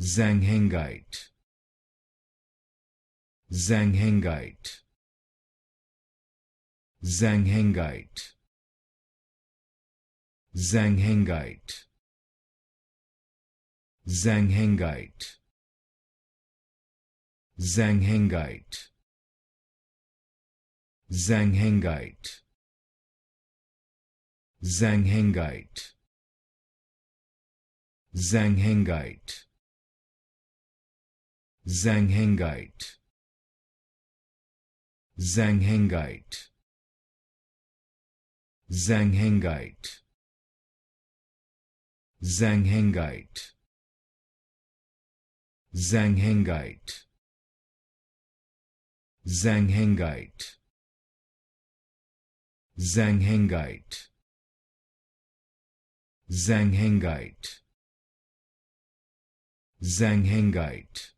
Zhanghengite, Zhanghengite, Zhanghengite, Zhanghengite, Zhanghengite, Zhanghengite, Zhanghengite, Zhanghengite, Zhanghengite, Zhanghengite, Zhanghengite, Zhanghengite, Zhanghengite, Zhanghengite, Zhanghengite, Zhanghengite, Zhanghengite, Zhanghengite,